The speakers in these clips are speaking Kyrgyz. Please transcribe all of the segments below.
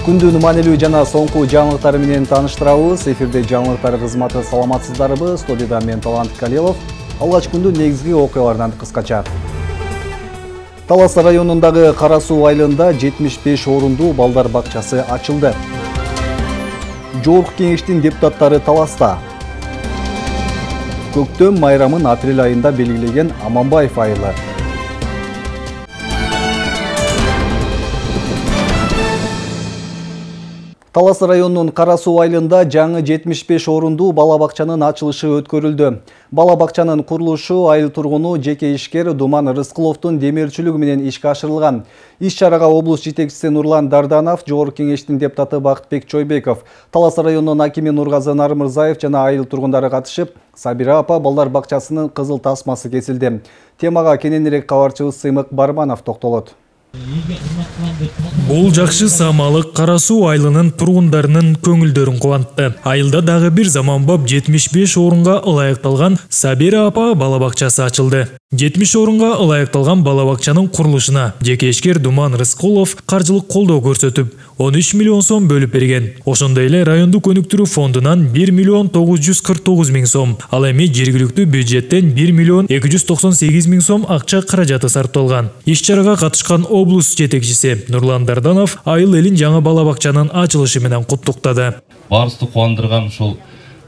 Күндүн маанилүү жана соңку жаңылыктары менен тааныштырабыз. Эфирде жаңылыктар кызматы. Саламатсыздарбы? Студияда мен Талант Калилов. Алгач күндүн негизги окуяларынан кыскача. Талас районундагы Кара Суу айылында 75 орундуу балдар бакчасы ачылды. Жогорку кеңештин депутаттары Таласта. Көктөм майрамын апрель айында белгилеген Аманбаев айылы. Талас районунун Кара Суу айылында жаңы 75 орундуу бала бакчанын ачылышы өткөрүлдү. Бала бакчанын курулушу айыл тургуну жеке ишкер Думан Рыскуловдун демирчилиги менен ишке ашырылган. Иш-чарага облус жетекчиси Нурлан Дарданов, Жогорку кеңештин депутаты Бактыбек Чойбеков, Талас районунун акими Нургазы Нармырзаев жана айыл тургундары катышып, Сабира апа балдар бакчасынын кызыл тасмасы кесилди. Темага кененирээк кабарчыбыз Сыймык Барманов токтолот. Бул жакшы самалык Кара Суу айылынын тургундарынын көңүлдөрүн кубантты. Айылда дагы бир заманбап 75 орунга ылайыкталган Сабира апа бала бакчасы ачылды. 70 орунга ылайыкталган бала бакчанын курулушуна жеке ишкер Думан Рыскулов каржылык колдоо көрсөтүп, 13 миллион сом бөлүп берген. Ошондой эле райондук өнүктүрүү фондунан 1 миллион 949 миң сом, ал эми жергиликтүү бюджеттен 1 миллион 298 миң сом акча каражаты сарпталган. Иш-чарага катышкан облус жетекчиси Нурлан Дарданов айыл элин жаңы бала бакчанын ачылышы менен куттуктады. Барысты кубандырган ушул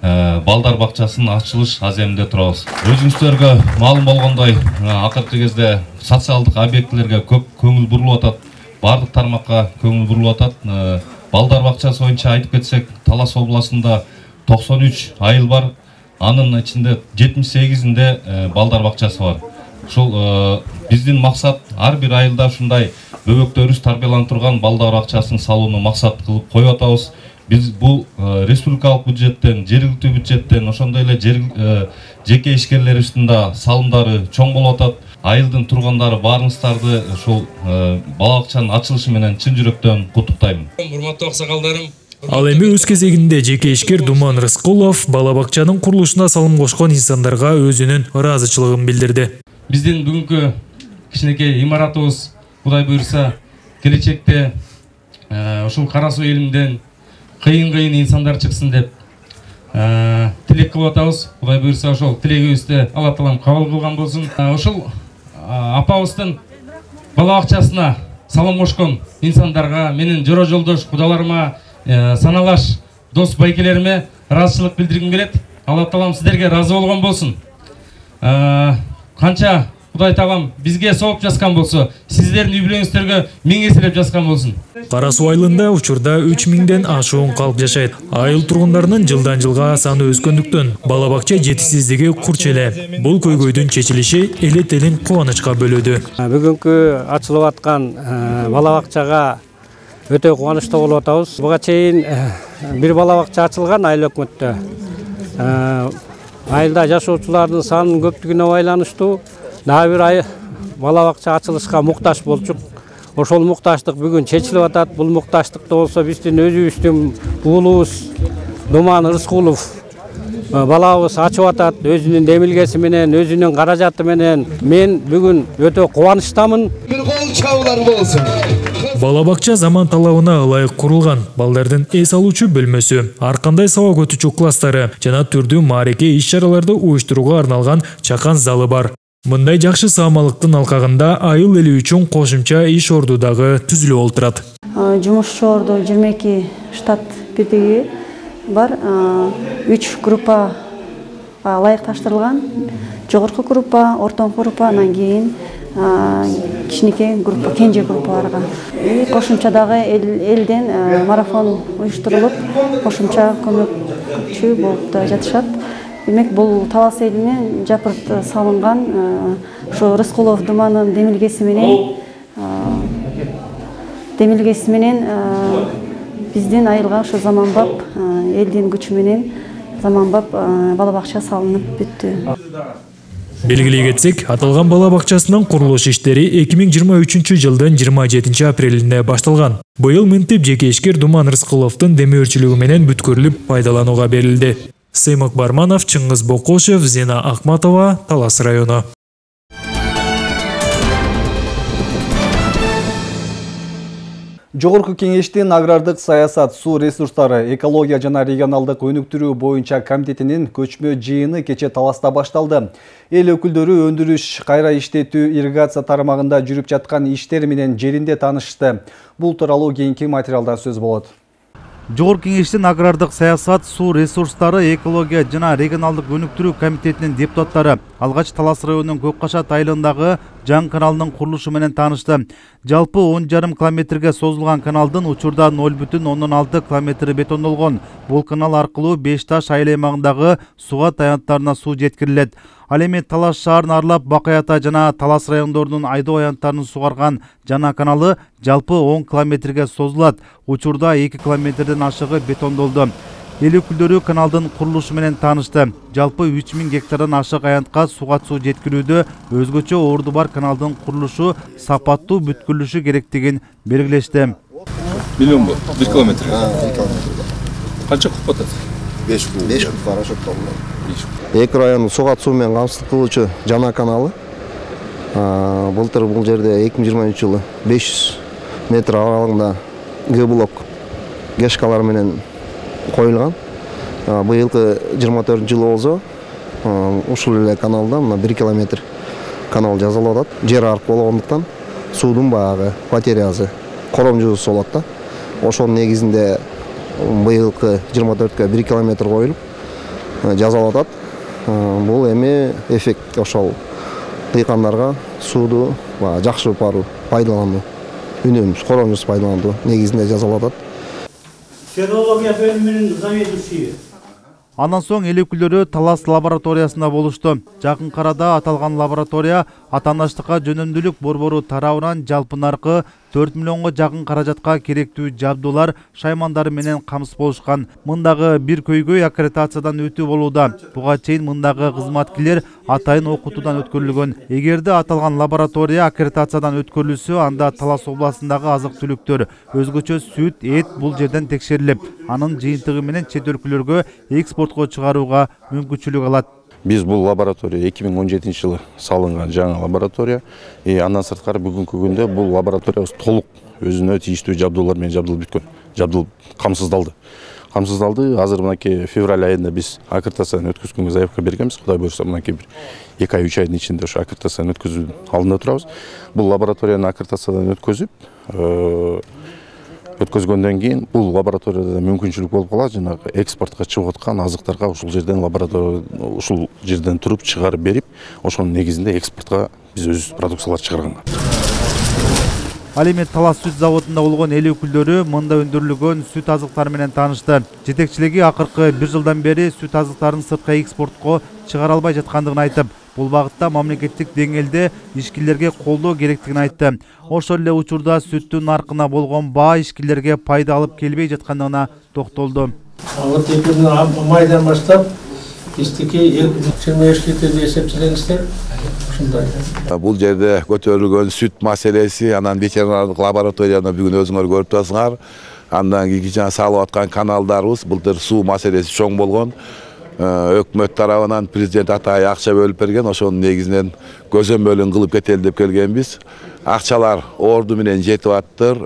балдар бакчасынын ачылыш аземинде турабыз. Өзүңүздөргө маалым болгондой, акыркы кезде социалдык объектилерге көп көңүл бурулуп атат. Бардык тармакка көңүл бурулуп атат. Балдар бакчасы боюнча айтып кетсек, Талас областында 93 айыл бар. Анын ичинде 78-inde балдар бакчасы бар. Ушул биздин максат ар бир айылда ушундай бөбөктөрүбүз тарбияланып турган балдар бакчасын салууну максат кылып коюп атабыз. Biz bu республикалык бюджеттен, жергиликтүү бюджеттен, ошондой эле жеке ишкерлер үстүндө салымдары чоң болуп атат. Айылдын тургундары баарыңыздарды ушул бала бакчанын ачылышы менен чын жүрөктөн куттуктайм. Урматтуу аксакалдарым, ал эми өз кезегинде жеке ишкер Думан Рыскулов бала бакчанын курулушуна салым кошкон инсандарга өзүнүн ыраазычылыгын билдирди. Биздин бүгүнкү кичинекей имаратыбыз Кудай буйрса келечекте ушул Кара Суу элинден кыйын инсандар чыксын деп тилек кылып атабыз. Кудай буйрса ошол тилегибизди Алла таалам кабыл кылган болсун. Ушул апабыздын бала бакчасына салым кошкон инсандарга, менин жора жолдош кудаларыма, саналаш дос байкелериме ыраазычылык билдиргим келет. Алла таалам сиздерге ыраазы болгон болсун. Канча Кудай таалам бизге сооп жазган болсо, сиздердин үй-бүлөңүздөргө 1000 эселеп жазган болсун. Кара Суу айылында учурда 3000ден ашуун калк жашайт. Айыл тургундарынын жылдан жылга саны өскөндүктөн бала бакча жетишсиздиги курч эле. Бул көйгөйдүн чечилиши элет элин кубанычка бөлөдү. Бүгүнкү ачылып аткан бала бакчага өтө кубанычтуу болуп атабыз. Буга чейин бир бала бакча ачылган айыл өкмөттө. Айылда жашоочулардын санынын көптүгүнө байланыштуу дагы бир бала бакча ачылышка муктаж болчук. Ошол муктаждык бүгүн чечилип атат. Бул муктаждыкты болсо биздин өзүбүздүн уулубуз Думан Рыскулов балабыз ачып атат. Өзүнүн демилгеси менен, өзүнүн каражаты менен мен бүгүн өтө кубанычтамын. Бир кол чабуулар болсун. Бала бакча заман талабына ылайык курулган. Балдардын эс алуучу бөлмөсү, ар кандай сабак өтүүчү класстары жана түрдүү маареке иш-чараларды уюштурууга арналган чакан залы бар. Мындай жакшы саамалыктын алкагында айыл эли үчүн кошумча иш орду дагы түзүлүп олтурат. Жумушчу орду 22 штат бирдиги бар. 3 группа ылайыкташтырылган. Жогорку группа, ортоңку группа, анан кийин кичинекей группа, кенже группаларга. Кошумча дагы элден марафон уюштурулуп, кошумча көмөкчү болуп да жатышат. Демек, бул Талас элине жапырт салынган ошо Рыскулов Думанын демилгеси менен биздин айылга ошо заманбап элдин күчү менен заманбап бала бакча салынып бүттү. Белгилей кетсек, аталган бала бакчасынын курулуш иштери 2023 жылдын 27 апрелинде башталган. Быйыл мынтип жеке ишкер Думан Рыскуловдун демөөрчүлүгү менен бүткөрүлүп пайдаланууга берилди. Сыймык Барманов, Чыңгыз Бокошев, Зина Акматова, Талас району. Жогорку кеңештин агрардык саясат, суу ресурстары, экология жана регионалдык өнүктүрүү боюнча комитетинин көчмө жыйыны кече Таласта башталды. Эл өкүлдөрү өндүрүш, кайра иштетүү, ирригация тармагында жүрүп жаткан иштер менен жеринде таанышты. Бул тууралуу кийинки материалда сөз болот. Жогорку кеңештин агрардык саясат, суу ресурстары, экология жана регионалдык өнүктүрүү комитетинин депутаттары алгач Талас районунун Көккашат айылындагы жаңы каналдын курулушу менен таанышты. Жалпы 10,5 километрге созулган каналдын учурда 0,6 километри бетондолгон. Бул канал аркылуу Бешташ айыл аймагындагы суга таянттарына суу жеткирилет. Ал эми Талас шаарын арлап Бакаята жана Талас райондорунун айдоо аянттарын сугарган жана каналы жалпы 10 километрге созулат. Учурда 2 километрден ашыгы бетондолду. Эл өкүлдөрү каналдын курулушу менен таанышты. Жалпы 3000 гектардан ашык аянтка суга суу жеткирүүдө өзгөчө орду бар каналдын курулушу сапаттуу бүткүлүшү керектигин белгилешти. Миллион бу 1 километр. Канча куб батат? 5 куб расчеттолду. Эки райондун суга суу менен камсыздык кылуучу жана каналы. Былтыр бул жерде 2023 жылы 500 метр аралыгында Г-блок гешкалар менен коюлган. Быйылкы 24 жылы болсо ушул эле каналда мына 1 километр канал жазылып атат. Жер арк болгондуктан суудун баягы потерясы, коромжуусу болот да. Ошонун негизинде быйылкы 24кө 1 километр коюлуп жазалып атат. Бул эми эффект ошол дыйкандарга сууду жакшы баруу, пайдалануу, үнөмүш, коромжуус пайдалануу негизинде жазалып атат. Филология бөлүмүнүн заведующийи. Андан соң эл өкүлдөрү Талас лабораториясында болушту. Жакын арада аталган лаборатория атаандаштыкка жөнөмдүүлүк борбору тарабынан жалпы наркы 4 миллионго жакын каражатка керектүү жабдуулар, шаймандары менен камсыз болушкан. Мындагы бир көйгөй аккредитациядан өтүү болууда. Буга чейин мындагы кызматкерлер атайын окутуудан өткөрүлгөн. Эгерде аталган лаборатория аккредитациядан өткөрүлсө, анда Талас областындагы азык-түлүктөр, өзгөчө сүт, эт бул жерден текшерилип, анын жыйынтыгы менен чет өлкөлөргө экспортко чыгарууга мүмкүнчүлүк алат. Биз бул лаборатория 2017 жылы салынган жаңы лаборатория. Андан сырткары бүгүнкү күндө бул лаборатория толук өзүнө тийиштүү жабдуулар менен жабдылып бүткөн. Жабдылып камсыздалды. Азыр мынакей февраль айында биз аккредитацияны өткөзгөнгө заявка бергенбиз. Кудай буйрса мынакей бир 2-3 айдын ичинде ошо аккредитацияны өткөзүүнүн алдында турабыз. Бул лабораторияны аккредитациядан өткөзгөндөн кийин бул лабораторияда мүмкүнчүлүк болуп калат, жанагы экспортко чыгып аткан азыктарга ушул жерден ушул жерден туруп чыгарып берип, ошонун негизинде экспортко биз өз продукциялар чыгарганга. Ал эми Талас сүт заводунда болгон эл өкүлдөрү мында өндүрүлгөн сүт азыктары менен таанышты. Жетекчилиги акыркы 1 жылдан бери сүт азыктарын сыртка экспортко чыгара албай жаткандыгын айтып, бул багытта мамлекеттик деңгээлде ишкерлерге колдоо керектигин айтты. Ошол эле учурда сүттүн наркына болгон баа ишкерлерге пайда алып келбей жаткандыгына токтолду. Вот майдан баштап истики 25 литрди эсептегенсиздер. Бул жерде көтөрүлгөн сүт маселеси, анан ветеринардык лабораторияны бүгүн өзүңөр көрүп турасыңар. Андан кийин салып аткан каналдарыбыз, былтыр суу маселеси чоң болгон. Өкмөт тарабынан президент атайын акча бөлүп берген, ошонун негизинен көзөмөлүн кылып кетели деп келгенбиз. Акчалар орду менен жетип аттыр,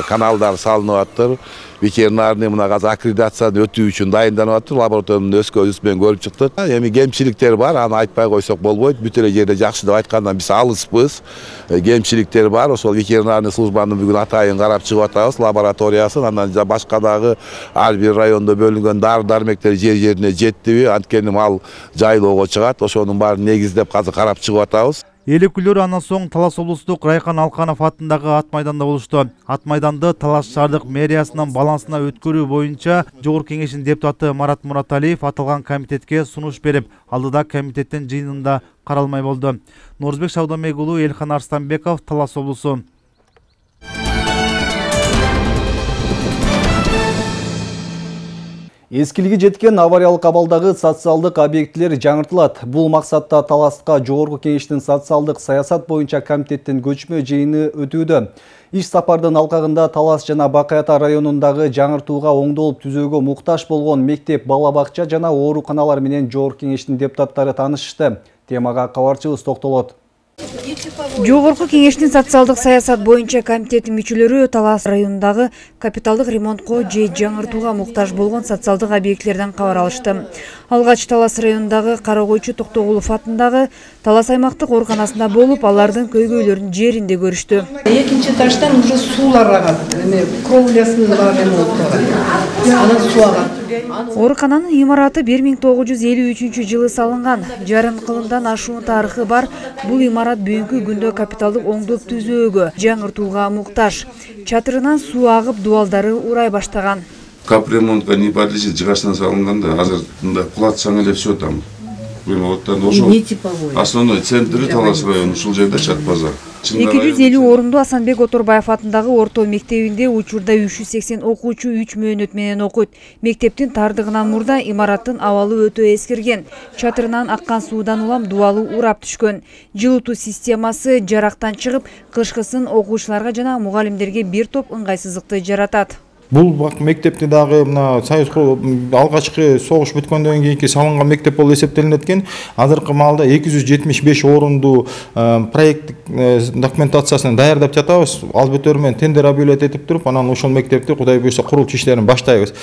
каналдар салынып аттыр. Ветеринарный мына азыр аккредитацияны өтүү үчүн дайынданып аттыр. Лабораторияны өз көзүбүз менен көрүп чыктык. Эми кемчиликтер бар, аны айтпай койсок болбойт. Бүт эле жерде жакшы деп айткандан биз алыспыз. Кемчиликтер бар, ошол ветеринарный службаны бүгүн атайын карап чыгып атабыз, лабораториясын. Андан башка дагы ар бир райондо бөлүнгөн дары-дармектер жер-жерине жеттиби, анткени мал жайлоого чыгат. Ошонун баарын негиздеп азыр карап чыгып атабыз. Эл өкүлдөрү андан соң Талас облустук Райкан Алканов атындагы ат майданда болушту. Ат майданды Талас шаардык мэриясынын балансына өткөрүү боюнча Жогорку кеңештин депутаты Марат Мураталиев аталган комитетке сунуш берип, алдыда комитеттин жыйынында каралмай болду. Норузбек Шабдамек уулу, Элхан Арстанбеков, Талас облусу. Эскилиги жеткен авариялык абалдагы социалдык объектилер жаңыртылат. Бул максатта Таласка Жогорку кеңештин социалдык саясат боюнча комитеттин көчмө жыйыны өтүүдө. Иш сапардын алкагында Талас жана Бакаята районундагы жаңыртууга оңдолуп түзөөгө муктаж болгон мектеп, бала бакча жана ооруканалар менен Жогорку кеңештин депутаттары таанышышты. Темага кабарчыбыз токтолот. Жогорку кеңештин социалдык саясат боюнча комитеттин мүчөлөрү Талас районундагы капиталдык ремонтко же жаңыртууга муктаж болгон социалдык объектилерден кабар алышты. Алгач Талас районундагы Карагойчу Токтогулов атындагы Талас аймактык ооруканасында болуп, алардын көйгөйлөрүн жеринде көрүштү. Экинчи этаждан уже суулар агат, кровлясын ремонттогон. Анан суу агат. Оорукананын имараты 1953 жылы салынган. Жарым кылымдан ашуун тарыхы бар. Бул имарат бүгүнкү күндө капиталдык оңдоп түзөөгө, жаңыртууга муктаж. Чатырынан суу агып, дуалдары урай баштаган. Капремонтка не подлежит, жыгачтан салынганда, азыр мында кулатсаң эле все там. Основной центри Талас району, ушул жерде Чат базар. 250 орунду Асанбек Оторбаев атындагы орто мектебинде учурда 380 окуучу 3 мөөнөт менен окуйт. Мектептин тардыгынан мурда имараттын абалы өтө эскирген. Чатырынан аккан суудан улам дуалы урап түшкөн. Жылытуу системасы жарактан чыгып, кышкысын окуучуларга жана мугалимдерге бир топ ыңгайсыздыкты жаратат. Бул мектепти дагы мына Союз алгачкы согуш бүткөндөн кийинки салынган мектеп болуп эсептелинет экен. Азыркы маалда 275 орунду проекттик документациясын даярдап жатабыз. Албетер менен тендер объявлять этип туруп, анан ошол мектепти Кудай буйрса курулуш иштерин баштайбыз.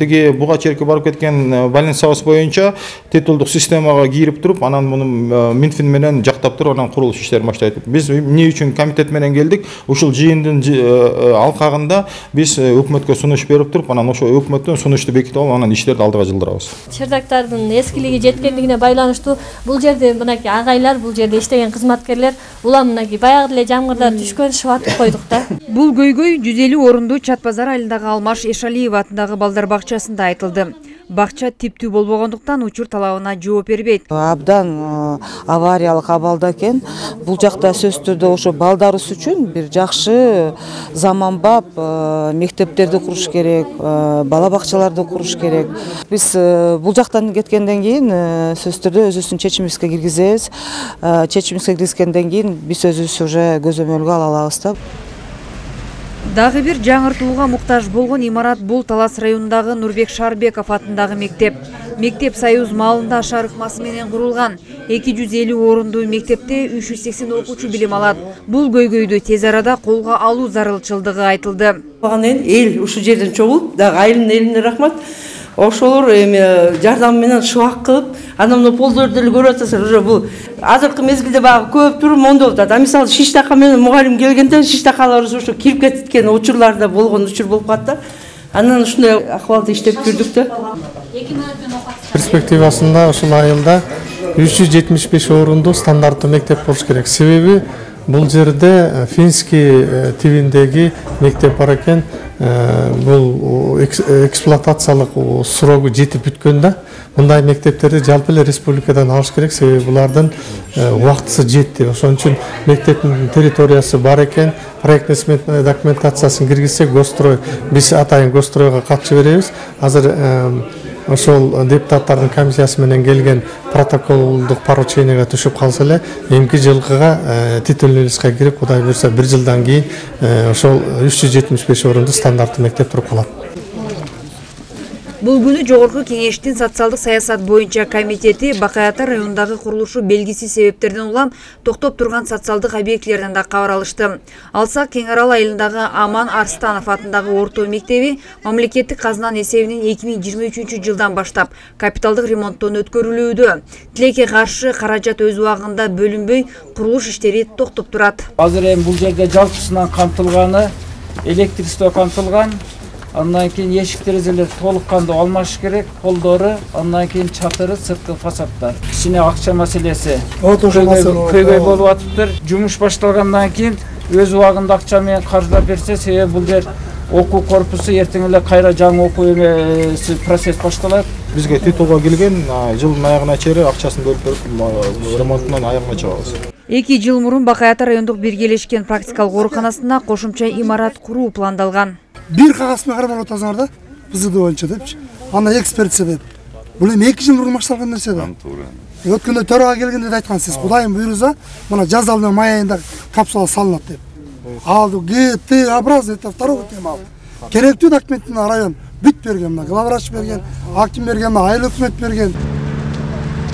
Тиги буга чейинки барып кеткен больницабыз боюнча титулдук системага кирип туруп, анан муну Минфин менен жактап туруп, анан курулуш иштерин баштайт. Биз эмне үчүн комитет менен келдик? Ушул жыйындын алкагында biz өкмөткө сунуш берип туруп, анан ошо өкмөттөн сунушту бекитип алып, анан иштерди алдыга жылдырабыз. Чырдактардын эскилиги жеткендигине байланыштуу бул жерде мынакей агайлар, бул жерде иштеген кызматкерлер, улам мынакей баягы эле жамгырдар түшкөн шыбатып койдук да. Бул көйгөй 150 орунду Чат базар айылындагы Алмаш Эшалиев атындагы балдар бакчасында айтылды. Бакча типтүү болбогондуктан учур талабына жооп бербейт. Абдан авариялык абалда экен. Бул жакта сөзсүз түрдө ошо балдарыбыз үчүн бир жакшы заманбап мектептерди куруш керек, бала бакчаларды куруш керек. Биз бул жактан кеткенден кийин сөзсүз түрдө өзүбүздүн чечимибизге киргизебиз. Чечимибизге киргизгенден кийин биз өзүбүз уже көзөмөлгө ала алабыз да. Дагы бир жаңыртууга муктаж болгон имарат бул Талас районундагы Нурбек Шарбеков атындагы мектеп. Мектеп Союз маалында ашар ыкмасы менен курулган. 250 орунду мектепте 380 окуучу билим алат. Бул көйгөйдү тез арада колго алуу зарылчылдыгы айтылды. Эл ушул жерден чогулуп, дагы айылдын элине рахмат. Ошолор жардам менен шыбак кылып, анан полдорду эле көрүп атасыздар. Уже бул азыркы мезгилде багы көп туруп мондоп атат. Мисалы шиштака менен мугалим келгенде шиштакаларыбыз ошо кирип кеткен учурларда болгон учур болуп калат. Анан ушундай акыбалда иштеп жүрдүк да. Перспективасында ушул айылда 375 орунду стандарттуу мектеп болуш керек. Себеби бул жерде финский тибиндеги мектеп бар экен. Бул эксплуатациялык срогу жетип бүткөн да. Мындай мектептерди жалпы эле республикадан алыш керек, себеби булардын убактысы жетти. Ошон үчүн мектептин территориясы бар экен. Проектный документациясын киргизсек, гострой, биз атайын гостройго катчы беребиз. Азыр ошол депутаттардын комиссиясы менен келген протоколдук поручениеге түшүп калса эле, эмки жылкыга титульный листке кирип, Кудай буйрса 1 жылдан кийин ошол 375 орунду стандарттуу мектеп туруп калат. Бул күнү Жогорку кеңештин социалдык саясат боюнча комитети Бакаята районундагы курулушу белгисиз себептерден улам токтоп турган социалдык объектилерден да кабар алышты. Алсак Кең Арал айылындагы Аман Арстанов атындагы орто мектеби мамлекеттик казынанын эсебинен 2023 жылдан баштап капиталдык ремонттон өткөрүлүүдө. Тилекке каршы каражат өз убагында бөлүнбөй, курулуш иштери токтоп турат. Азыр эми бул жерде жалпысынан камтылганы, электричество камтылган. Андан кийин эшик терезелер толук кандуу алмаш керек, полдору, андан кийин чатыры, сырткы фасадтар. Кичине акча маселеси көйгөй болуп атыптыр. Жумуш башталгандан кийин өз убагында акча менен каржылап берсе, себеби бул жер окуу корпусу эртең эле кайра жаңы окуу процесс башталат. Бизге титулга келген жылдын аягына чейин акчасын бөлүп берип, ремонтунан аягына чыгабыз. 2 жыл мурун Бакаята райондук биргелешкен практикалык ооруканасына кошумча имарат куруу пландалган. Bir kağasını karabal otasınlar da bizi de oyuncu deyip, ana ekspertse deyip. Bunu 2 yıl vurmuş salgın nerse de. Ötkünde töreğe gelgende de aytkan siz. Kudayım buyurursa, buna cazalının mayayında kapsula salınat deyip. Aldı, gitti, abraz etti, vtaro gittim aldı. Gerekli dokumentini rayon büt bergen, glavraç bergen, hakim bergen, ayıl hükümet bergen.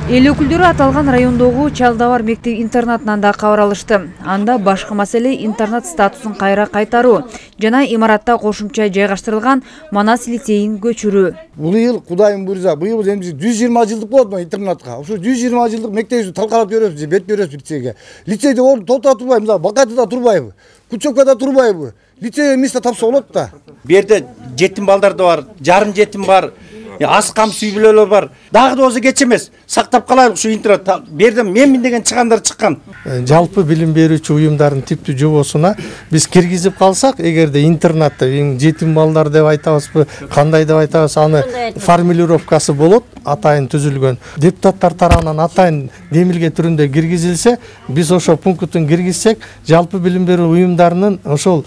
Эл өкүлдөрү аталган райондогу Чалдабар мектеп интернатынан да кабар алышты. Анда башкы маселе интернат статусун кайра кайтаруу жана имаратта кошумча жайгаштырылган Манас лицейин көчүрүү. Бул ел Кудайым буйрса, быйыл эми 120 жылдык болот му интернатка. Ошо 120 жылдык мектебибизди талкалап беребиз, берип беребиз лицейге. Лицейде орун толтура турбайбы, Бакатыда турбайбы, Кучокада турбайбы. Лицей место тапса болот да. Бу жерде жетим балдар да бар, жарым жетим бар. Аз камсыз үй бүлөлөр бар. Дагы да болсо кеч эмес. Сактап калайлык ушу интернат. Бу жерде менмин деген чыгандар чыккан. Жалпы билим берүүчү уюмдардын типтүү жобосуна биз киргизип калсак, эгерде интернатта жетим балдар деп айтабызбы, кандай деп айтабыз, аны формулировкасы болот, атайын түзүлгөн. Депутаттар тарабынан атайын демилге түрүндө киргизилсе, биз ошо пунктун киргизсек, жалпы билим берүү уюмдарынын ошол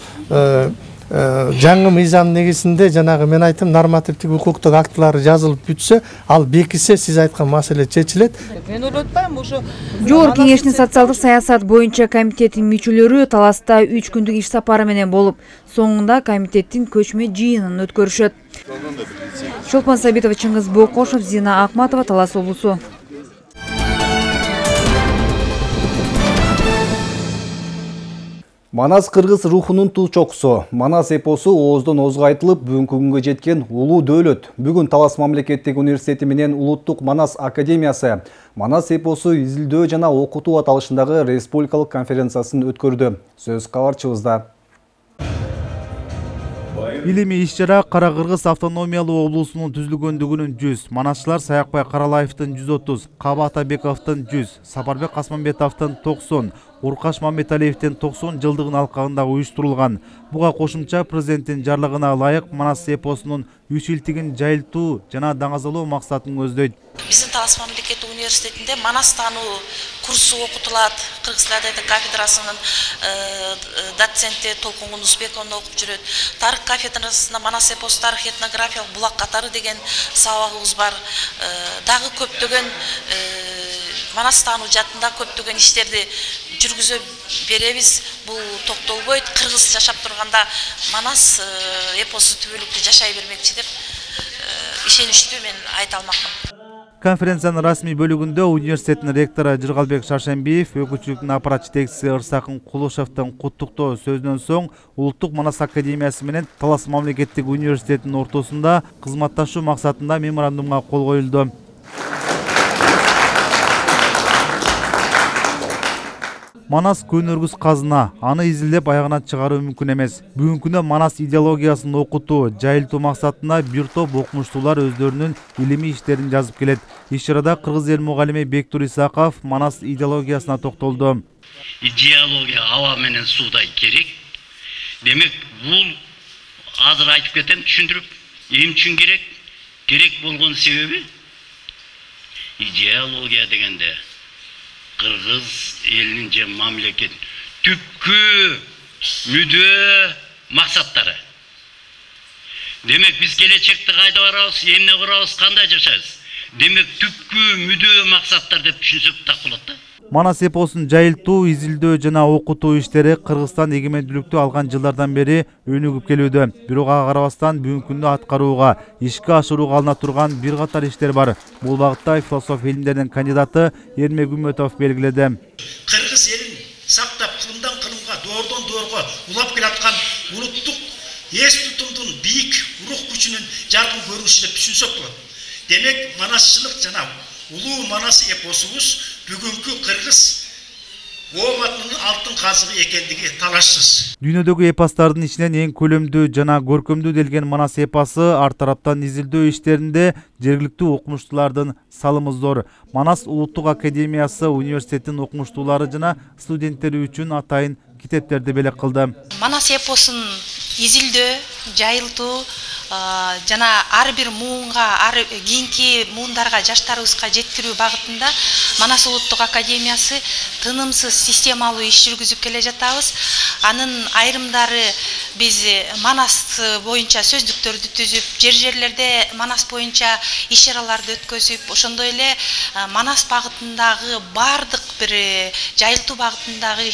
жаңы мыйзам негизинде жанагы мен айттым нормативдик укуктук актылары жазылып бүтсө, ал бекисе, сиз айткан маселе чечилет. Мен ойлотпайм ошо Жогорку кеңештин социалдык саясат боюнча комитетинин мүчөлөрү Таласта 3 күндүк иш сапары менен болуп, соңунда комитеттин көчмө жыйынын өткөрүшөт. Чолпон Сабитова, Чыңгыз Бокошов, Зина Акматова, Талас облусу. Манас кыргыз рухунун тулчоксу. Манас эпосу ооздон оозго айтылып, бүгүнкү күнгө жеткен улуу дөөлөт. Бүгүн Талас мамлекеттик университети менен Улуттук Манас академиясы Манас эпосу изилдөө жана окутуу аталышындагы республикалык конференциясын өткөрдү. Сөз кабарчыбызда. Илимий иш-чара Кара Кыргыз автономиялуу облусунун түзүлгөндүгүнүн 100, манасчылар Саякбай Каралаевдин 130, Каба Атабековдун 100, Сапарбек Касманбетовдун 90, Уркаш Мамбеталиевдин 90 жылдыгын алкагында уюштурулган. Буга кошумча президенттин жарлыгына ылайык Манас эпосунун үчилтигин жайылтуу жана даңазалоо максатын көздөйт. Биздин Талас мамлекеттик университетинде манас таануу курсу окутулат. Кыргыз тили кафедрасынын доценти Толкун Кунусбековна окуп жүрөт. Тарых кафедрасында Манас эпосу тарых этнографиялык булак катары деген сабагыбыз бар. Дагы көптөгөн манас таануу жаатында көптөгөн иштерди жүргүзө беребиз. Бул токтолбойт. Кыргыз жашап турганда Манас эпосу түбөлүктүү жашай бермекчи деп ишеничтүү мен айта алмакмын. Конференциянын расмий бөлүгүндө университеттин ректору Жыргалбек Шаршембиев, өкүлчүлүктүн аппарат жетекчиси Ырсакын Кулушевдин куттуктоо сөзүнөн соң Улуттук Манас академиясы менен Талас мамлекеттик университетинин ортосунда кызматташуу максатында меморандумга кол коюлду. Манас көнөргүс казына, аны изилдеп аягына чыгаруу мүмкүн эмес. Бүгүнкү күндө Манас идеологиясын окутуу, жайылтуу максатында бир топ окумуштуулар өздөрүнүн илимий иштерин жазып келет. Иш-чарада кыргыз эл мугалими Бектур Исаков Манас идеологиясына токтолду. Идеология аба менен суудай керек. Демек, бул азыр айтып кетем, түшүндүрүп, эми үчүн керек. Керек болгон себеби идеология дегенде Кыргыз элинин же мамлекет түпкү мүдөө максаттары. Демек биз келечекте кайда барабыз, эмне курабыз, кандай жашайбыз? Демек түпкү мүдөө максаттар деп түшүнсөк так болот да. Манас эпосун жайылтуу, изилдөө жана окутуу иштери Кыргызстан эгемендүүлүктү алган жылдардан бери өнүгүп келүүдө. Бирок ага карабастан бүгүнкү күндө аткарууга, ишке ашырууга алына турган бир катар иштер бар. Бул багытта философия илимдеринин кандидаты Эрмек Үмөтов белгиледи. Кыргыз элин сактап кылымдан кылымга, доордон доорго улап келаткан улуттук эс тутумдун бийик рух күчүнүн жаркын көрүнүшү деп түшүнсөк болот. Демек, манасчылык жана улуу Манас эпосубуз бүгүнкү Кыргыз ооматынын алтын казыгы экендиги талашсыз. Дүйнөдөгү эпостардын ичинен эң көлөмдүү жана көркөмдүү делген Манас эпосы ар тараптан изилдөө иштеринде жергиликтүү окумуштуулардын салымы зор. Манас Улуттук академиясы университеттин окумуштуулары жана студенттери үчүн атайын китептерди белек кылды. Манас эпосун изилдөө, жайылтуу жана ар бир муунга, кийинки муундарга, жаштарыбызга жеткирүү багытында Манас Улуттук академиясы тынымсыз системалуу иш жүргүзүп келе жатабыз. Анын айрымдары биз Манас боюнча сөздүктөрдү түзүп, жерлерде Манас боюнча иш-чараларды өткөзүп, ошондой эле Манас багытындагы бардык бир жайылтуу багытындагы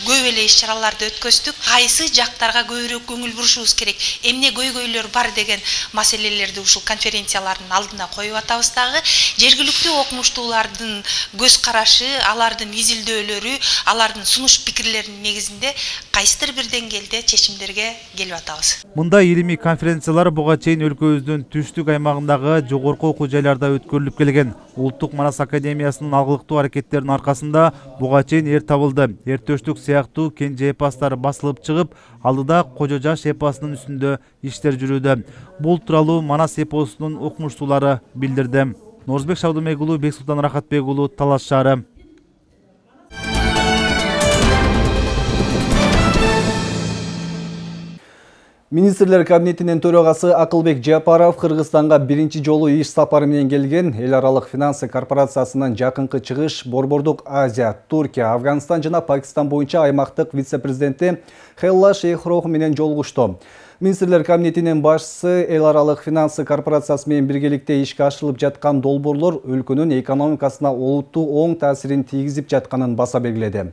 көп эле иш-чараларды өткөздүк. Кайсы жактарга көбүрөөк көңүл бурушубуз керек, эмне көйгөйлөр бар деген маселелерди ушул конференциялардын алдына коюп атабыз. Дагы жергиликтүү окумуштуулардын көз карашы, алардын изилдөөлөрү, алардын сунуш пикирлеринин негизинде кайсыдыр бир деңгээлде чечимдерге келип атабыз. Мындай илимий конференциялар буга чейин өлкөбүздүн түштүк аймагындагы жогорку окуу жайларда өткөрүлүп келген. Улуттук Манас академиясынын алгылыктуу аракеттеринин аркасында буга чейин эр табылды. Эртөштүк сыяктуу кенже эпостор басылып чыгып, алдыда Кожо Жаш эпосунун үстүндө иштер жүрүүдө. Бул тууралуу Манас эпосунун окумуштуулары билдирди. Норузбек Шабдымек уулу, Бексултан Рахатбек уулу, Талас шаары. Министрлер кабинетинин төрагасы Акылбек Жапаров Кыргызстанга биринчи жолу иш сапары менен келген. Эл аралык финансы корпорациясынын жакынкы чыгыш Борбордук Азия, Туркия, Афганистан жана Пакистан боюнча аймактык вице-президенти Хелла Шейхрох менен жолугушту. Министрлер кабинетинин башчысы эл аралык финансы корпорациясы менен биргеликте ишке ашырылып жаткан долбоорлор өлкөнүн экономикасына олуттуу оң таасирин тийгизип жатканын баса белгиледи.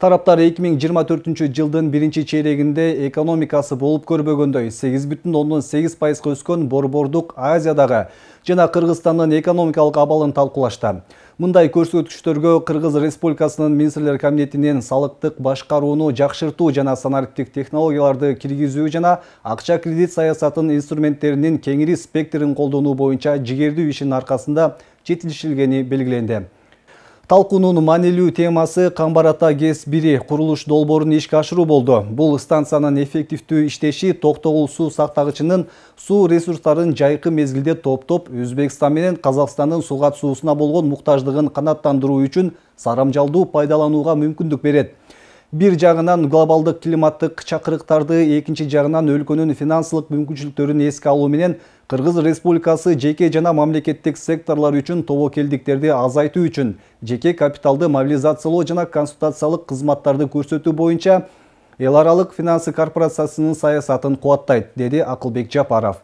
Тараптар 2024 жылдын биринчи чейрегинде экономикасы болуп көрбөгөндөй 8,8% өскөн Борбордук Азиядагы жана Кыргызстандын экономикалык абалын талкуулашты. Мындай көрсөткүчтөргө Кыргыз Республикасынын Министрлер кабинетинин салыктык башкарууну жакшыртуу жана санариптик технологияларды киргизүү жана акча кредит саясатынын инструменттеринин кеңири спектрин колдонуу боюнча жигердүү ишинин аркасында жетилишилгени белгиленди. Талкуунун маанилүү темасы Камбар Ата ГЭС-1 курулуш долбоорун ишке ашыруу болду. Бул станциянын эффективдүү иштеши токтогул суу сактагычынын суу ресурстарын жайкы мезгилде топтоп, Өзбекстан менен Казакстандын сугат суусуна болгон муктаждыгын канааттандыруу үчүн сарамжалдуу пайдаланууга мүмкүндүк берет. Бир жагынан глобалдык климаттык чакырыктарды, экинчи жагынан өлкөнүн финансылык мүмкүнчүлүктөрүн эске алуу менен Кыргыз Республикасы жеке жана мамлекеттик секторлор үчүн тобокелдиктерди азайтуу үчүн жеке капиталды мобилизациялоо жана консультациялык кызматтарды көрсөтүү боюнча эл аралык финансы корпорациясынын саясатын кубаттайт, деди Акылбек Жапаров.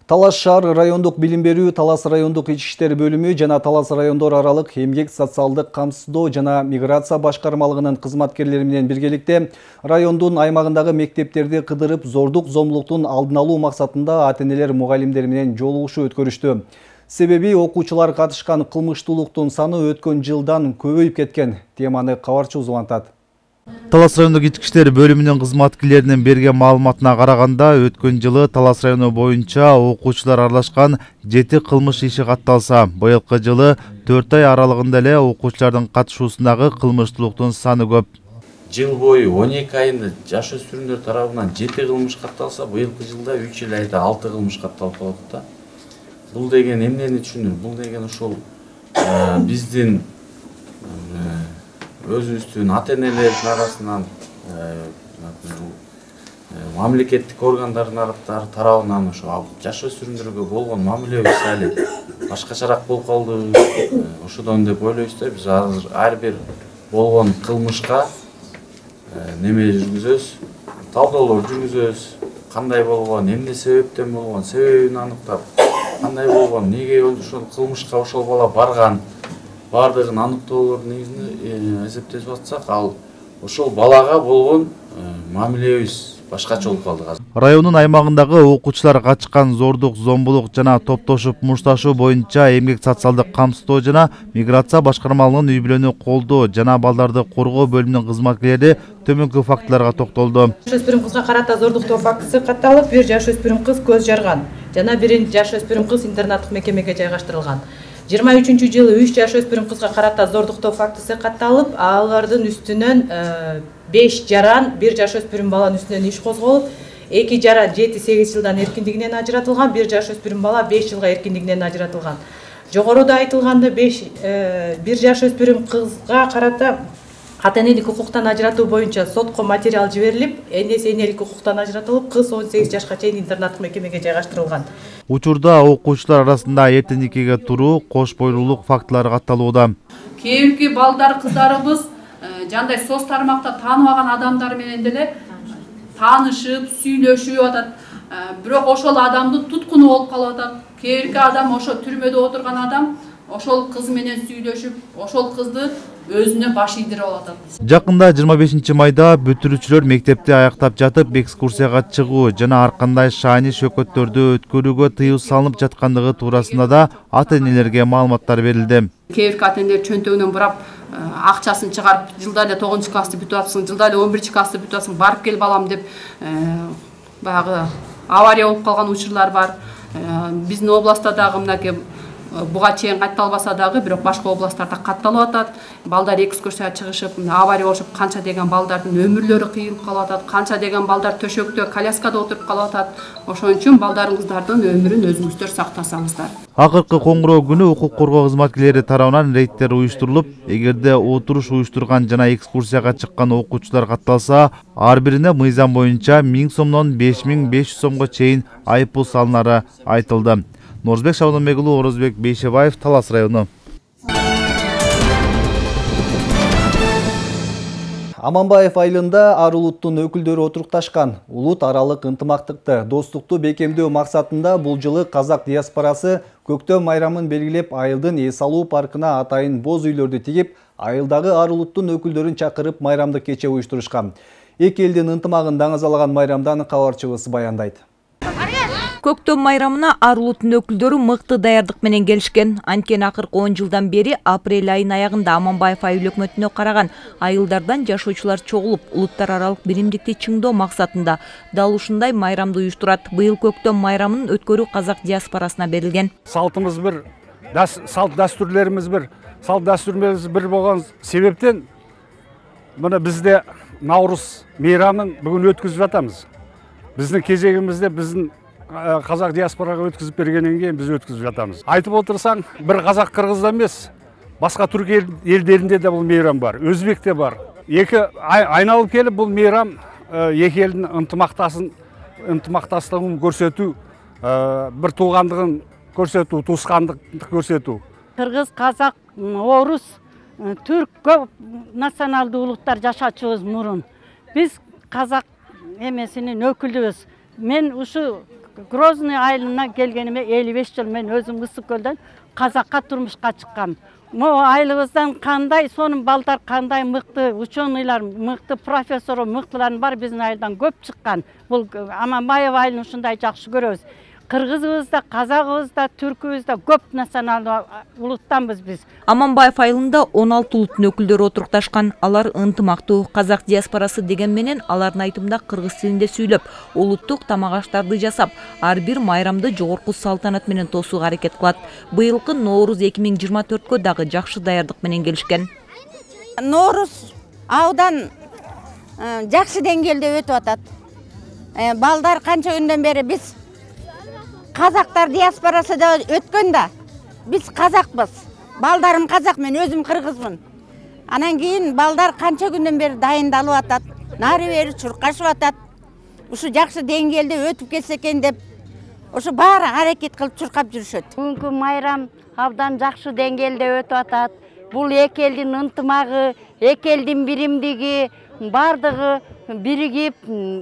Талас шаар райондук билим берүү, Талас райондук ички иштер бөлүмү жана Талас райондор аралык эмгек социалдык камсыздоо жана миграция башкармалыгынын кызматкерлери менен биргеликте райондун аймагындагы мектептерди кыдырып, зордук зомбулуктун алдын алуу максатында ата-энелер мугалимдер менен жолугушуу өткөрүштү. Себеби окуучулар катышкан кылмыштуулуктун саны өткөн жылдан көбөйүп кеткен. Теманы кабарчы узгантат. Талас райондук ички иштер бөлүмүнүн кызматкерлеринин берген маалыматына караганда, өткөн жылы Талас району боюнча окуучулар аралашкан 7 кылмыш иши катталса, быйылкы жылы 4 ай аралыгында эле окуучулардын катышуусундагы кылмыштуулуктун саны көп. Жыл бою 12 айында жаш өспүрүмдөр тарабынан 7 кылмыш катталса, быйылкы жылда 3 айда 6 кылмыш катталып калат да. Бул деген эмнени түшүнүр? Бул деген ошол биздин өзүбүздүн ата-энелердин арасынан мамлекеттик органдардын тарабынан ошо жаш өспүрүмдөргө болгон мамилебиз али башкачараак болуп калды. Ошодон деп ойлойбуз да, биз азыр ар бир болгон кылмышка неме жүргүзөбүз, талдоолор жүргүзөбүз. Кандай болгон, эмне себептен болгон, себебин аныктап, кандай болгон, неге ошол кылмышка ошол бала барган, бардыгын аныктоолордун негизинде эсептесип атсак, ал ошол балага болгон мамилебиз башкача болуп калды азыр. Районун аймагындагы окуучулар качкан зордук, зомбулук жана топтошуп мушташуу боюнча эмгек социалдык камсыздоо жана миграция башкармалыгынын үй бүлөнү колдоо жана балдарды коргоо бөлүмүнүн кызматкерлери төмөнкү фактыларга токтолду. Жаш өспүрүм кызга карата зордуктоо фактысы катталып, бир жаш өспүрүм кыз көз жарган жана бир жаш өспүрүм кыз интернаттык мекемеге жайгаштырылган. 23 жылы 3 жаш өспүрүм кызга карата зордуктоо фактысы катталып, алардын үстүнөн 5 жаран, 1 жаш өспүрүм баланын үстүнөн иш козголуп, 2 жаран 7-8 жылдан эркиндигинен ажыратылган, 1 жаш өспүрүм бала 5 жылга эркиндигинен ажыратылган. Жогоруда айтылганда 1 жаш өспүрүм кызга карата ката энелик укуктан ажыратуу боюнча сотко материал жиберилип, энеси энелик укуктан ажыратылып, кыз 18 жашка чейин интернаттык мекемеге жайгаштырылган. Учурда окуучулар арасында эртең никеге туруу, кош бойлуулук фактылары катталууда. Кээ бирки балдар кыздарыбыз жандай соц тармакта тааныбаган адамдар менен деле таанышып, сүйлөшүп атат. Бирок ошол адамдын туткуну болуп калып атат. Кээ бирки адам ошо түрмөдө отурган адам ошол кыз менен сүйлөшүп, ошол кызды өзүнө баш ийдирип атат. Жакында 25 майда бүтүрүүчүлөр мектепти аяктап жатып экскурсияга чыгуу жана ар кандай шаани шөкөттөрдү өткөрүүгө тыюу салынып жаткандыгы туурасында да ата-энелерге маалыматтар берилди. Кээ бирки ата-энелер чөнтөгүнөн бурап акчасын чыгарып, жылда эле 9 классты бүтүп атсың, жылда эле 11 классты бүтүп атсың, барып кел балам деп баягы авария болуп калган учурлар бар. Биздин областта дагы мынакей буга чейин катталбаса дагы, бирок башка областтарда катталып атат. Балдар экскурсияга чыгышып, авария болушуп, канча деген балдардын өмүрлөрү кыйылып калып атат, канча деген балдар төшөктө, коляскада отуруп калып атат. Ошон үчүн балдарыңыздардын өмүрүн өзүңүздөр сактасаңыздар. Акыркы коңгуроо күнү укук коргоо кызматкерлери тарабынан рейдтер уюштурулуп, эгерде отуруш уюштурган жана экскурсияга чыккан окуучулар катталса, ар бирине мыйзам боюнча 1000 сомдон 5500 сомго чейин айыппул салынары айтылды. Норузбек Шабанбек уулу, Орозбек Бейшебаев, Талас району. Аманбаев айылында ар улуттун өкүлдөрү отурукташкан. Улут аралык ынтымактыкты, достукту бекемдөө максатында бул жылы казак диаспорасы көктөм майрамын белгилеп, айылдын эс алуу паркына атайын боз үйлөрдү тигип, айылдагы ар улуттун өкүлдөрүн чакырып майрамдык кече уюштурушкан. Эки элдин ынтымагын даңазалаган майрамдан кабарчыбыз баяндайт. Көктөм майрамына ар улуттун өкүлдөрү мыкты даярдык менен келишкен. Анткени акыркы 10 жылдан бери апрель айынын аягында Аманбаев айыл өкмөтүнө караган айылдардан жашоочулар чогулуп, улуттар аралык биримдикти чыңдоо максатында дал ушундай майрамды уюштурат. Быйыл көктөм майрамын өткөрүү казак диаспорасына берилген. Салтымыз бир, салт дастурларыбыз бир, болгон себептен мына бизде Наурыз мейрамын бүгүн өткүзүп жатабыз. Биздин кезегимизде биздин казак диаспорага өткүзүп бергенден кийин биз өткүзүп жатабыз. Айтып отурсаң, бир казак кыргызда эмес, башка түрк элдеринде да бул мейрам бар, өзбекте бар. Эки айналып келип бул мейрам эки элдин ынтымакташтыгын көрсөтүү, бир туугандыгын көрсөтүү, туускандыкты көрсөтүү. Кыргыз, казак, орус, түрк көп националдуу улуттар жашачубуз мурун. Биз казак эмесинин өкүлүбүз. Мен ушу Грозный айылына келгениме 55 жыл, мен өзүм Ысык көлдөн казакка турмушка чыккам. Могу айылыбыздан кандай сонун балдар, кандай мыкты ученыйлар, мыкты профессор, мыктылар бар, биздин айылдан көп чыккан. Бул Аманбаев айылын ушундай жакшы көрөбүз. Кыргызыбыз да, казагыбыз да, түркүбүз да көп националдуу улуттанбыз биз. Аманбаев айылында 16 улуттун өкүлдөрү отурукташкан. Алар ынтымактуу, казак диаспорасы деген менен алардын айтымында кыргыз тилинде сүйлөп, улуттук тамак аштарды жасап, ар бир майрамды жогорку салтанат менен тосууга аракет кылат. Быйылкы Ноорuz 2024кө дагы жакшы даярдык менен келишкен. Ноорuz аудан жакшы деңгээлде өтүп атат. Балдар канча күндөн бери биз казактар диаспорасы да өткөн да. Биз казакпыз. Балдарым казак, мен өзүм кыргызмын. Анан кийин балдар канча күндөн бери дайындалып атат. Нары бери чуркашып атат. Ушу жакшы деңгээлде өтүп кетсе экен деп, ушу баары аракет кылып чуркап жүрүшөт. Бүгүнкү майрам абдан жакшы деңгээлде өтүп атат. Бул эки элдин ынтымагы, эки элдин биримдиги, бардыгы биригип,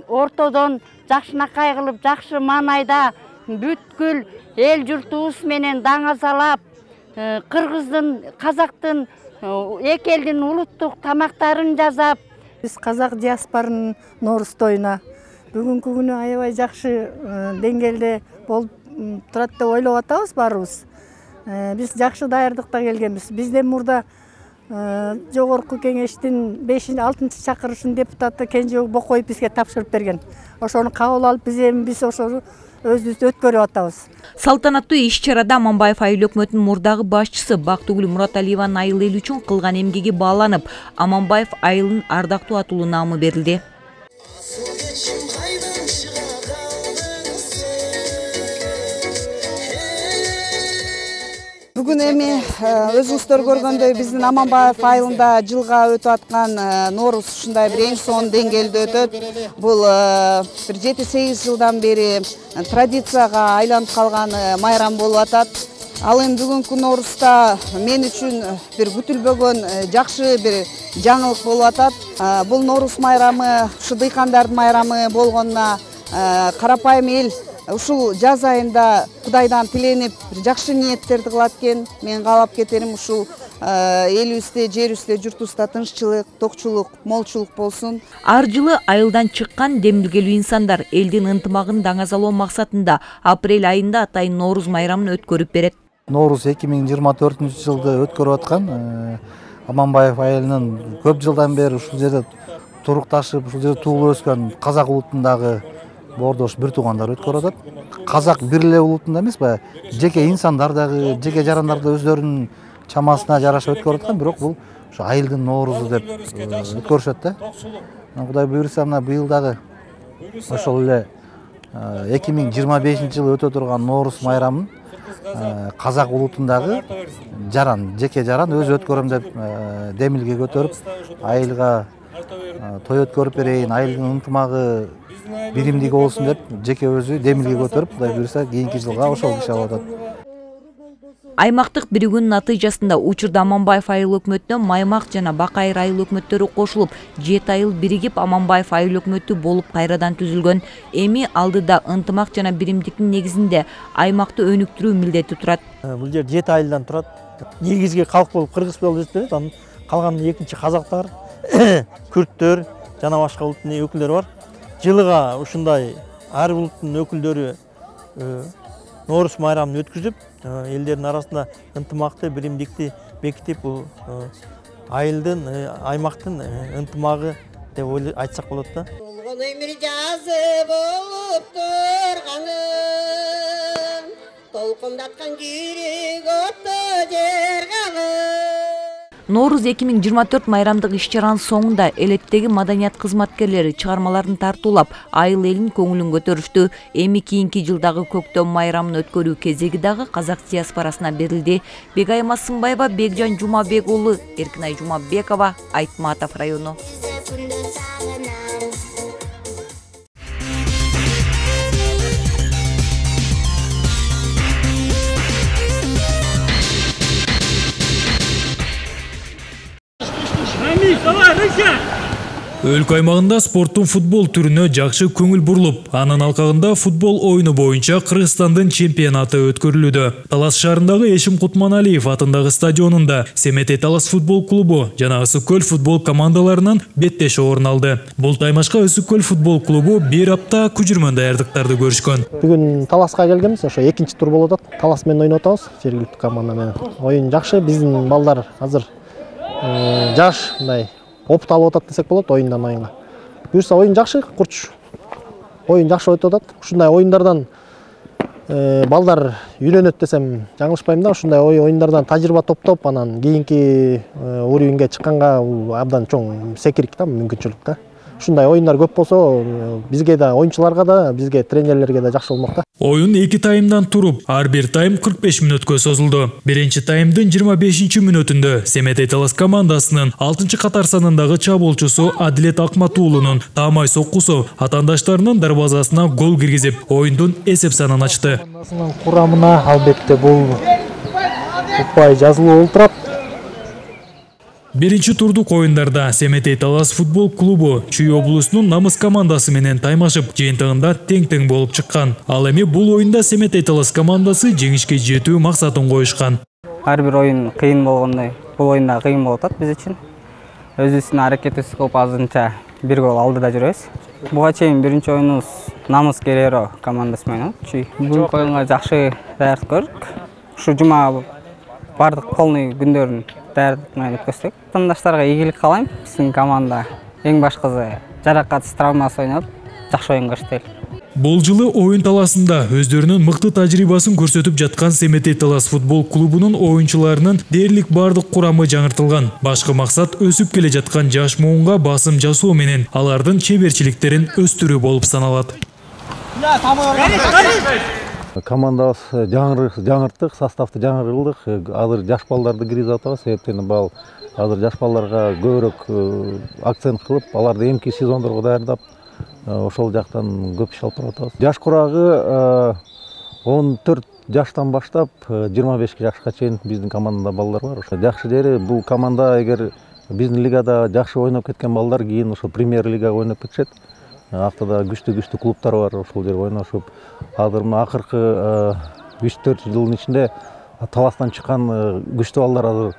ортодон жакшынакай кылып, жакшы маанайда бүткүл эл журтубуз менен даңазалап, кыргыздын, казактын, эки элдин улуттук тамактарын жасап, биз казак диаспоранын Ноорuz тоюна бүгүнкү күнү аябай жакшы деңгээлде болуп турат деп ойлоп атабыз баарыбыз. Биз жакшы даярдыкта келгенбиз. Бизден мурда жогорку кеңештин 5-6 чакырышынын депутаты Кенжебек Бокоев бизге тапшырып берген. Ошону кабыл алып биз ошону өзүбүз өткөрүп атабыз. Салтанаттуу иш-чарада Аманбаев айыл өкмөтүнүн мурдагы башчысы Бактыгүл Мураталиеванын айыл эл үчүн кылган эмгеги бааланып, Аманбаев айылын ардактуу атуулуу наамы берилди. Бүгүн эми өзүңүздөр көргөндөй биздин Аманбаев айылында жылга өтүп аткан Норус ушундай бир эң сонун деңгээлде өтөт. Бул бир 7-8 жылдан бери традицияга айланып калган майрам болуп атат. Ал эми бүгүнкү Норуста мен үчүн бир күтүлбөгөн жакшы бир жаңылык болуп атат. Бул Норус майрамы ушу дыйкандардын майрамы болгонуна карапайым эл ушул жаз айында Кудайдан тиленип жакшы ниеттерди кылат экен. Мен каалап кетерим ушул элибизде, жерибизде, журтубузда тынччылык, токчулук, молчулук болсун. Ар жылы айылдан чыккан демилгелүү инсандар элдин ынтымагын даңазалоо максатында апрель айында атайын Норус майрамын өткөрүп берет. Норус 2024-жылды өткөрүп аткан Аманбаев айылынын көп жылдан бери ушул жерде турукташып, ушул жерде туулуп өскөн казак улутундагы боордош бир туугандар өткөрүп атат. Казак бир эле улутунда эмес, жеке инсандар дагы, жеке жарандар да өздөрүнүн чамасына жараша өткөрүп аткан, бирок бул ушу айылдын Норузу деп өткөрүшөт да. Кудай буйруса, мына быйыл дагы ошол эле 2025-жылы өтө турган Норус майрамын казак улутундагы жаран, жеке жаран өзү өткөрөм деп демилге көтөрүп, айылга той өткөрүп берейин, айылдын ынтымагы биримдиги болсун деп жеке өзү демилге көтөрүп, Кудай буйруса кийинки жылга ошол киши алып атат. Аймактык биригүүнүн натыйжасында учурда Аманбаев айыл өкмөтүнө Маймак жана Бакайыр айыл өкмөттөрү кошулуп, 7 айыл биригип Аманбаев айыл өкмөтү болуп кайрадан түзүлгөн. Эми алдыда ынтымак жана биримдиктин негизинде аймакты өнүктүрүү милдети турат. Бул жер 7 айылдан турат. Негизги калк болуп кыргыз болуп эсептелет. Анын калган экинчи казактар, күрттөр жана башка улуттун өкүлдөрү бар. Жылыга ушундай ар улуттун өкүлдөрү Норус майрамын өткүзүп, элдердин арасында ынтымакты, биримдикти бекитип, бул айылдын, аймактын ынтымагы деп айтсак болот да. Өмүр жазы болуп турганын, толкундаткан жүрөк отто жергагын. Норус 2024 майрамдык иш-чаранын соңунда элеттеги маданият кызматкерлери чыгармаларын тартуулап, айыл элин көңүлүн көтөрүштү. Эми кийинки жылдагы көктөм майрамын өткөрүү кезеги дагы казак диаспорасына берилди. Бегайма Сымбаева, Бекжан Жумабек уулу, Эркинай Жумабекова, Айтматов району. Өлкө аймагында спорттун футбол түрүнө жакшы көңүл бурулуп, анын алкагында футбол оюну боюнча Кыргызстандын чемпионаты өткөрүлүүдө. Талас шаарындагы Эшим Кутманалиев атындагы стадионунда Семетей Талас футбол клубу жана Ысык Көл футбол командаларынын беттеши орун алды. Бул таймашка Ысык Көл футбол клубу бир апта күчүрмөн даярдыктарды көрүшкөн. Бүгүн Таласка келгенбиз, ошо экинчи тур болуп атат. Талас менен ойноп атабыз, жергиликтүү команда менен. Оюн жакшы, биздин балдар азыр жаш, мындай опыт алып атат десек болот оюндан оюнга. Буюрса оюн жакшы, курч. Оюн жакшы өтүп атат. Ушундай оюндардан балдар үйрөнөт десем жаңылышпайм да. Ушундай оюндардан тажрыйба топтоп, анан кийинки уровеньге чыкканга бул абдан чоң секирик да, мүмкүнчүлүк да. Ушундай оюндар көп болсо, бизге да, оюнчуларга да, бизге тренерлерге да жакшы болмок да. Оюн 2 таймдан туруп, ар бир тайм 45 мүнөткө созулду. Биринчи таймдын 25-мүнөтүндө Семетей Талас командасынын 6-катар санындагы чабуулчусу Адилет Акматуулунун таамай соккусу атаандаштарынын дарбазасына гол киргизип, оюндун эсеп санын ачты. Курамына албетте бул упай жазылуу болуп турат. Биринчи турдук оюндарда Семетей Талас футбол клубу Чүй облусунун намыс командасы менен таймашып, жыйынтыгында тең-тең болуп чыккан. Ал эми бул оюнда Семетей Талас командасы жеңишке жетүү максатын коюшкан. Ар бир оюн кыйын болгондой, бул оюн да кыйын болуп атат биз үчүн. Өзүбүздүн аракетибиз кылып азырынча бир гол алдыда жүрөбүз. Буга чейин биринчи оюнубуз намыс Кереро командасы менен Чүй. Бүгүнкү оюнга жакшы даярдык көрдүк. Ушу жума бардык полный күндөрүн даярдык менен өткөздүк. Тандаштарга ийгилик каалайм. Биздин команда эң башкысы жаракатсыз, травмасыз ойноп, жакшы оюн көрсөтөлү. Бул жылы оюн таласында өздөрүнүн мыкты тажрыйбасын көрсөтүп жаткан Семетей Талас футбол клубунун оюнчуларынын дээрлик бардык курамы жаңыртылган. Башкы максат өсүп келе жаткан жаш муунга басым жасоо менен алардын чеберчиликтерин өстүрүү болуп саналат. Командабыз жаңырттык, составты жаңырылдык. Азыр жаш балдарды киргизип атабыз. Себептен бал азыр жаш балдарга көбүрөөк акцент кылып, аларды эмки сезондорго даярдап, ошол жактан көп иш алып баратабыз. Жаш курагы 14 жаштан баштап 25 жашка чейин биздин командада балдар бар. Ошо жакшы жери бул команда эгер биздин лигада жакшы ойноп кеткен балдар кийин ошо премьер лигага ойноп кетишет. Актада күчтүү клубтар бар, ошол жерге ойношуп, азыр акыркы 3-4 жылдын ичинде таластан чыккан күчтүү балдар азыр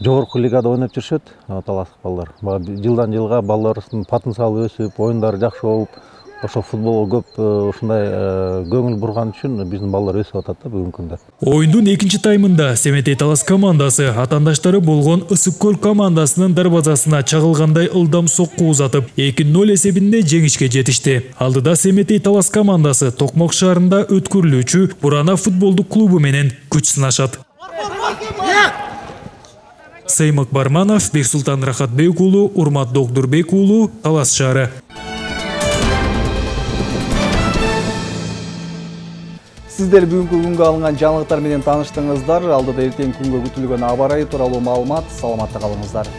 жогорку лигада ойноп жүрүшөт. Таластык балдар. Жылдан жылга балдарыбыздын потенциалы өсүп, оюндары жакшы болуп, ошо футболго көп ушундай көңүл бурган үчүн биздин балдар өсүп атат да бүгүнкү күндө. Оюндун экинчи таймында Семетей Талас командасы атандаштары болгон Ысык Көл командасынын дарбазасына чагылгандай ылдам сокку узатып, 2-0 эсебинде жеңишке жетишти. Алдыда Семетей Талас командасы Токмок шаарында өткөрүлүүчү Бурана футболдук клубу менен күч сынашат. Сеймак Барманов, Бексултан Рахатбек уулу, Урмат Докдурбек уулу, Талас шаары. Сиздер бүгүнкү күнгө алынган жаңылыктар менен тааныштыңыздар. Алдыда эртең күнгө күтүлгөн аба ырайы тууралуу маалымат. Саламатта калыңыздар.